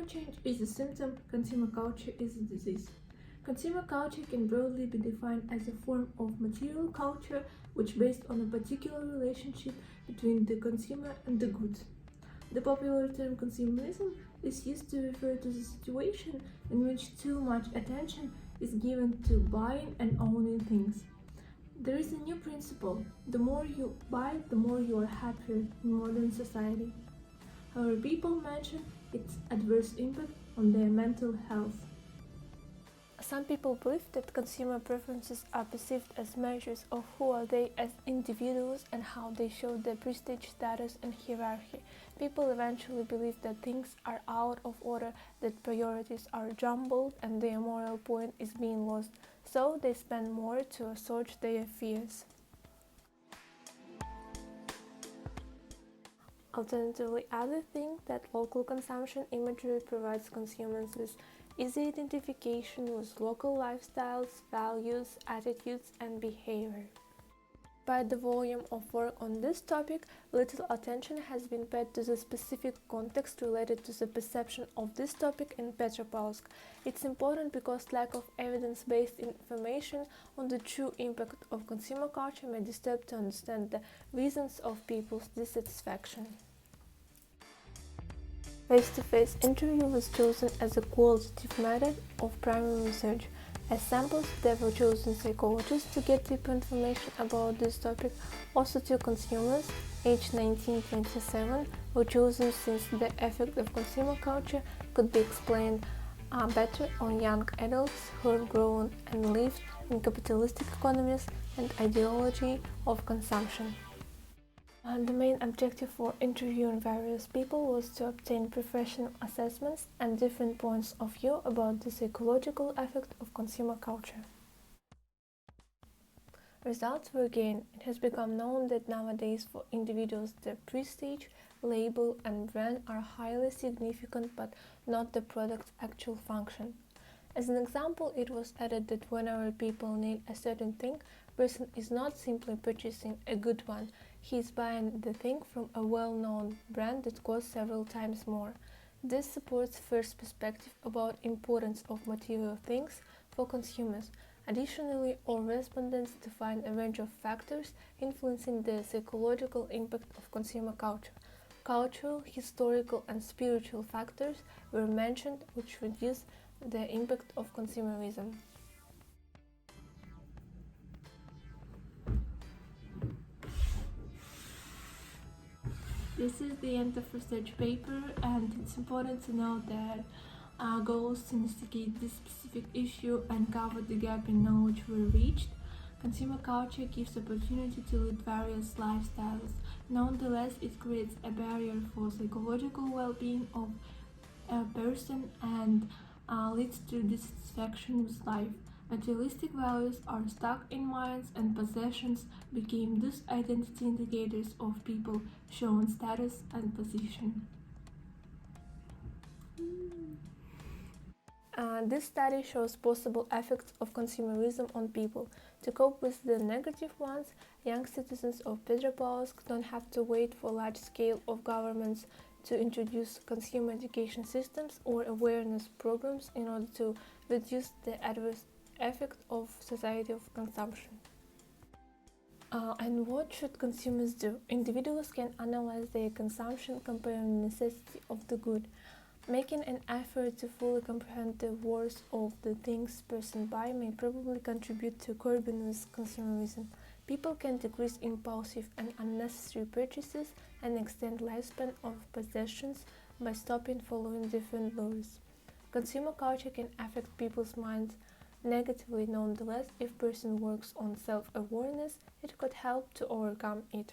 change is a symptom, consumer culture is a disease. Consumer culture can broadly be defined as a form of material culture which is based on a particular relationship between the consumer and the goods. The popular term consumerism is used to refer to the situation in which too much attention is given to buying and owning things. There is a new principle: the more you buy, the more you are happier in modern society. However, people mention its adverse impact on their mental health. Some people believe that consumer preferences are perceived as measures of who are they as individuals and how they show their prestige, status, and hierarchy. People eventually believe that things are out of order, that priorities are jumbled, and their moral point is being lost, so they spend more to assuage their fears. Alternatively, others think that local consumption imagery provides consumers with easy identification with local lifestyles, values, attitudes, and behavior. Despite the volume of work on this topic, little attention has been paid to the specific context related to the perception of this topic in Petropavlovsk. It's important because lack of evidence-based information on the true impact of consumer culture may disturb to understand the reasons of people's dissatisfaction. Face-to-face interview was chosen as a qualitative method of primary research. As samples, there were chosen psychologists to get deeper information about this topic. Also, two consumers, aged 19-27, were chosen since the effect of consumer culture could be explained better on young adults who have grown and lived in capitalistic economies and ideology of consumption. The main objective for interviewing various people was to obtain professional assessments and different points of view about the psychological effect of consumer culture. Results were gained. It has become known that nowadays for individuals their prestige, label and brand are highly significant but not the product's actual function. As an example, it was added that whenever people need a certain thing, person is not simply purchasing a good one, he is buying the thing from a well-known brand that costs several times more. This supports first perspective about importance of material things for consumers. Additionally, all respondents defined a range of factors influencing the psychological impact of consumer culture. Cultural, historical and spiritual factors were mentioned which reduce the impact of consumerism. This is the end of research paper, and it's important to note that goals to investigate this specific issue and cover the gap in knowledge were reached. Consumer culture gives opportunity to lead various lifestyles. Nonetheless, it creates a barrier for psychological well-being of a person and leads to dissatisfaction with life. Materialistic values are stuck in minds, and possessions became thus identity indicators of people, showing status and position. This study shows possible effects of consumerism on people. To cope with the negative ones, young citizens of Petropavlovsk don't have to wait for large scale of governments to introduce consumer education systems or awareness programs in order to reduce the adverse effect of society of consumption. And what should consumers do? Individuals can analyze their consumption, comparing the necessity of the good. Making an effort to fully comprehend the worth of the things person buy may probably contribute to curbing with consumerism. People can decrease impulsive and unnecessary purchases and extend lifespan of possessions by stopping following different lures. Consumer culture can affect people's minds negatively. Nonetheless, if person works on self-awareness, it could help to overcome it.